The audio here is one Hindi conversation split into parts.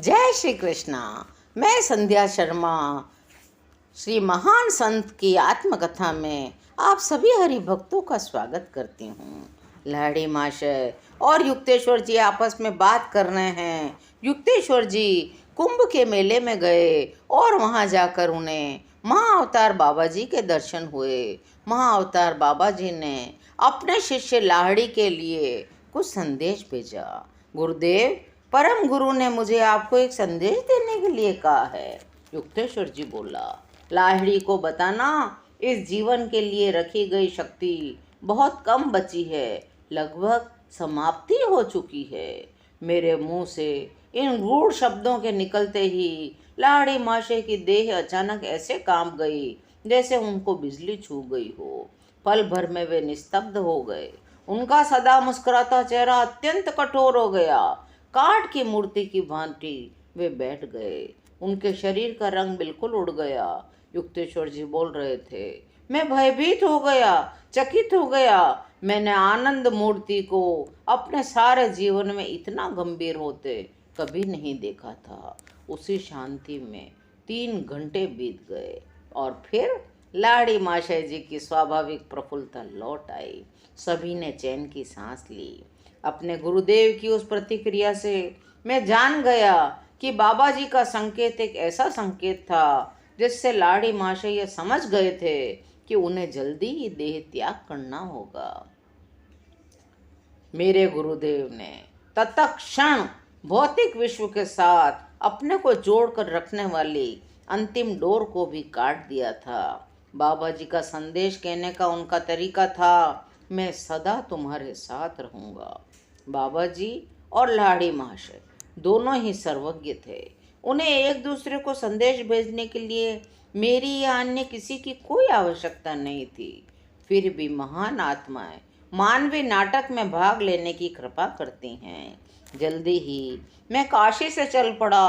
जय श्री कृष्णा। मैं संध्या शर्मा श्री महान संत की आत्मकथा में आप सभी हरि भक्तों का स्वागत करती हूँ। लाड़ी माशय और युक्तेश्वर जी आपस में बात कर रहे हैं। युक्तेश्वर जी कुंभ के मेले में गए और वहाँ जाकर उन्हें महाअवतार बाबा जी के दर्शन हुए। महाअवतार बाबा जी ने अपने शिष्य लाहड़ी के लिए कुछ संदेश भेजा। गुरुदेव, परम गुरु ने मुझे आपको एक संदेश देने के लिए कहा है। युक्तेश्वर जी बोला, लाहिड़ी को बताना, इस जीवन के लिए रखी गई शक्ति बहुत कम बची है, लगभग समाप्ति हो चुकी है। मेरे मुंह से इन गूढ़ शब्दों के निकलते ही लाहिड़ी माशे की देह अचानक ऐसे कांप गई जैसे उनको बिजली छू गई हो। पल भर में वे निस्तब्ध हो गए। उनका सदा मुस्कुराता चेहरा अत्यंत कठोर हो गया। काठ की मूर्ति की भांति वे बैठ गए। उनके शरीर का रंग बिल्कुल उड़ गया। युक्तेश्वर जी बोल रहे थे, मैं भयभीत हो गया, चकित हो गया। मैंने आनंद मूर्ति को अपने सारे जीवन में इतना गंभीर होते कभी नहीं देखा था। उसी शांति में 3 घंटे बीत गए और फिर लाड़ी माशय जी की स्वाभाविक प्रफुल्लता लौट आई। सभी ने चैन की सांस ली। अपने गुरुदेव की उस प्रतिक्रिया से मैं जान गया कि बाबा जी का संकेत एक ऐसा संकेत था जिससे लाड़ी माशय ये समझ गए थे कि उन्हें जल्दी ही देह त्याग करना होगा। मेरे गुरुदेव ने तत्क्षण भौतिक विश्व के साथ अपने को जोड़कर रखने वाली अंतिम डोर को भी काट दिया था। बाबा जी का संदेश कहने का उनका तरीका था, मैं सदा तुम्हारे साथ रहूँगा। बाबा जी और लाड़ी माशय दोनों ही सर्वज्ञ थे। उन्हें एक दूसरे को संदेश भेजने के लिए मेरी या अन्य किसी की कोई आवश्यकता नहीं थी। फिर भी महान आत्माएं मानवीय नाटक में भाग लेने की कृपा करती हैं। जल्दी ही मैं काशी से चल पड़ा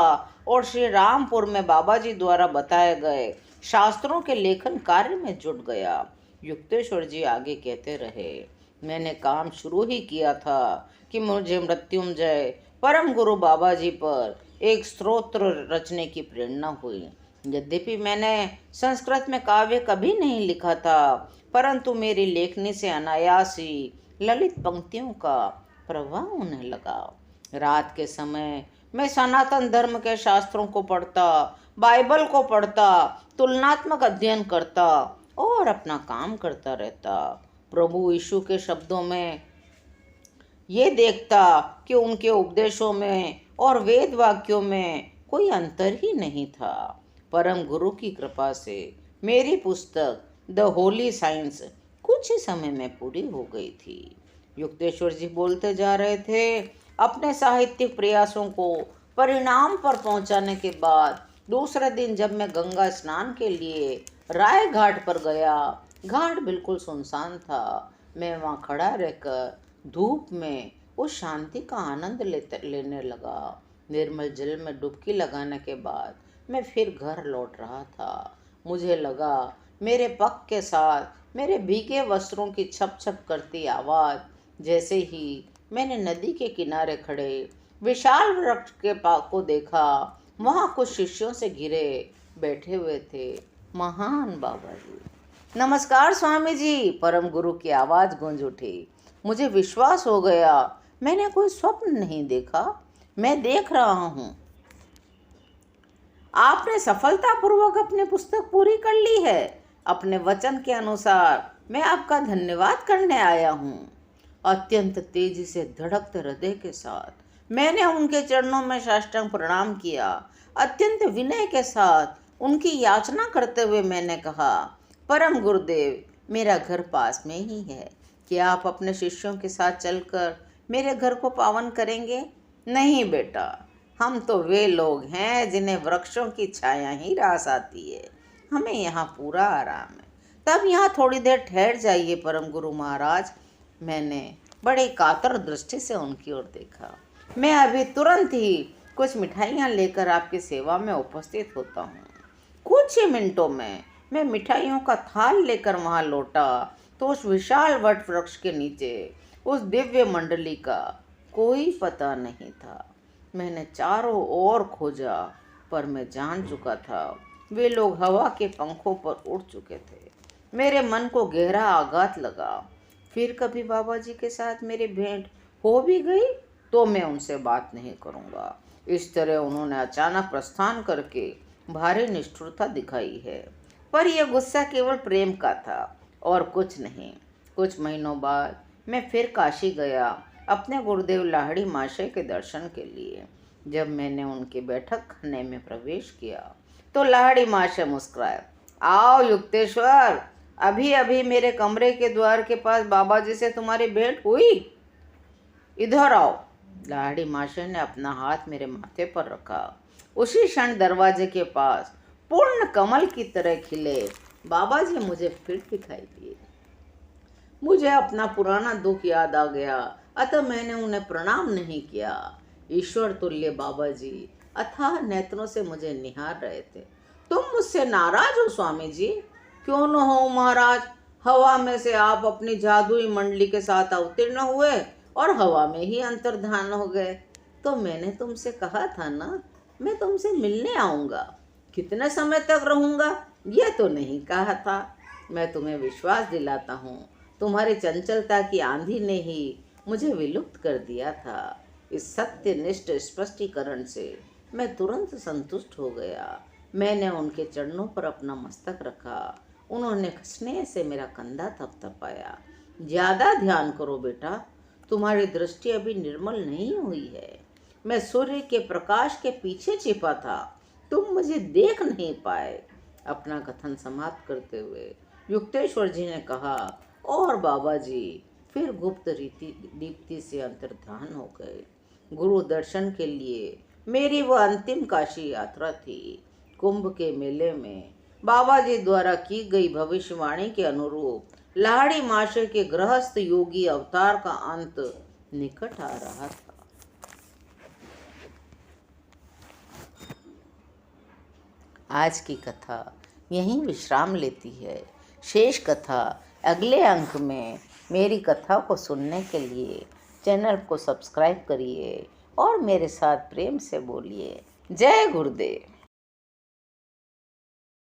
और श्री रामपुर में बाबा जी द्वारा बताए गए शास्त्रों के लेखन कार्य में जुट गया। युक्तेश्वर जी आगे कहते रहे, मैंने काम शुरू ही किया था कि मुझे मृत्युंजय परम गुरु बाबा जी पर एक स्तोत्र रचने की प्रेरणा हुई। यद्यपि मैंने संस्कृत में काव्य कभी नहीं लिखा था, परंतु मेरी लेखनी से अनायास ही ललित पंक्तियों का प्रवाह होने लगा। रात के समय मैं सनातन धर्म के शास्त्रों को पढ़ता, बाइबल को पढ़ता, तुलनात्मक अध्ययन करता और अपना काम करता रहता। प्रभु यीशु के शब्दों में ये देखता कि उनके उपदेशों में और वेद वाक्यों में कोई अंतर ही नहीं था। परम गुरु की कृपा से मेरी पुस्तक द होली साइंस कुछ ही समय में पूरी हो गई थी। युक्तेश्वर जी बोलते जा रहे थे, अपने साहित्यिक प्रयासों को परिणाम पर पहुंचाने के बाद दूसरे दिन जब मैं गंगा स्नान के लिए राय घाट पर गया, घाट बिल्कुल सुनसान था। मैं वहाँ खड़ा रहकर धूप में उस शांति का आनंद लेने लगा। निर्मल जल में डुबकी लगाने के बाद मैं फिर घर लौट रहा था। मुझे लगा मेरे पग के साथ मेरे भीगे वस्त्रों की छप छप करती आवाज़। जैसे ही मैंने नदी के किनारे खड़े विशाल वृक्ष के पास को देखा, वहाँ कुछ शिष्यों से घिरे बैठे हुए थे महान बाबा जी। नमस्कार स्वामी जी, परम गुरु की आवाज़ गूंज उठी। मुझे विश्वास हो गया, मैंने कोई स्वप्न नहीं देखा, मैं देख रहा हूँ। आपने सफलतापूर्वक अपनी पुस्तक पूरी कर ली है। अपने वचन के अनुसार मैं आपका धन्यवाद करने आया हूँ। अत्यंत तेजी से धड़कते हृदय के साथ मैंने उनके चरणों में साष्टांग प्रणाम किया। अत्यंत विनय के साथ उनकी याचना करते हुए मैंने कहा, परम गुरुदेव, मेरा घर पास में ही है, क्या आप अपने शिष्यों के साथ चलकर मेरे घर को पावन करेंगे? नहीं बेटा, हम तो वे लोग हैं जिन्हें वृक्षों की छाया ही रास आती है, हमें यहाँ पूरा आराम है। तब यहाँ थोड़ी देर ठहर जाइए परम गुरु महाराज। मैंने बड़े कातर दृष्टि से उनकी ओर देखा। मैं अभी तुरंत ही कुछ मिठाइयाँ लेकर आपकी सेवा में उपस्थित होता हूँ। कुछ ही मिनटों में मैं मिठाइयों का थाल लेकर वहाँ लौटा तो उस विशाल वट वृक्ष के नीचे उस दिव्य मंडली का कोई पता नहीं था। मैंने चारों ओर खोजा, पर मैं जान चुका था वे लोग हवा के पंखों पर उड़ चुके थे। मेरे मन को गहरा आघात लगा। फिर कभी बाबा जी के साथ मेरी भेंट हो भी गई तो मैं उनसे बात नहीं करूँगा। इस तरह उन्होंने अचानक प्रस्थान करके भारी निष्ठुरता दिखाई है। पर यह गुस्सा केवल प्रेम का था और कुछ नहीं। कुछ महीनों बाद मैं फिर काशी गया अपने गुरुदेव लाहिड़ी महाशय के दर्शन के लिए। जब मैंने उनके बैठक खाने में प्रवेश किया तो लाहिड़ी महाशय मुस्कुराए। आओ युक्तेश्वर, अभी अभी मेरे कमरे के द्वार के पास बाबा जी से तुम्हारी भेंट हुई, इधर आओ। लाहिड़ी महाशय ने अपना हाथ मेरे माथे पर रखा। उसी क्षण दरवाजे के पास पूर्ण कमल की तरह खिले बाबा जी मुझे फिर दिखाई दिए। मुझे अपना पुराना दुख याद आ गया, अतः मैंने उन्हें प्रणाम नहीं किया। ईश्वर तुल्य बाबा जी अथाह नेत्रों से मुझे निहार रहे थे। तुम मुझसे नाराज हो स्वामी जी? क्यों न हो महाराज, हवा में से आप अपनी जादुई मंडली के साथ अवतीर्ण हुए और हवा में ही अंतर्धान हो गए। तो मैंने तुमसे कहा था ना, मैं तुमसे मिलने आऊँगा। कितने समय तक रहूँगा यह तो नहीं कहा था। मैं तुम्हें विश्वास दिलाता हूँ, तुम्हारी चंचलता की आंधी ने ही मुझे विलुप्त कर दिया था। इस सत्यनिष्ठ स्पष्टीकरण से मैं तुरंत संतुष्ट हो गया। मैंने उनके चरणों पर अपना मस्तक रखा। उन्होंने स्नेह से मेरा कंधा थपथपाया। ज़्यादा ध्यान करो बेटा, तुम्हारी दृष्टि अभी निर्मल नहीं हुई है। मैं सूर्य के प्रकाश के पीछे छिपा था, तुम मुझे देख नहीं पाए। अपना कथन समाप्त करते हुए युक्तेश्वर जी ने कहा, और बाबा जी फिर गुप्त रीति दीप्ति से अंतर्धान हो गए। गुरु दर्शन के लिए मेरी वह अंतिम काशी यात्रा थी। कुंभ के मेले में बाबा जी द्वारा की गई भविष्यवाणी के अनुरूप लाहिड़ी महाशय के गृहस्थ योगी अवतार का अंत निकट आ रहा था। आज की कथा यहीं विश्राम लेती है। शेष कथा अगले अंक में। मेरी कथा को सुनने के लिए चैनल को सब्सक्राइब करिए और मेरे साथ प्रेम से बोलिए। जय गुरुदेव।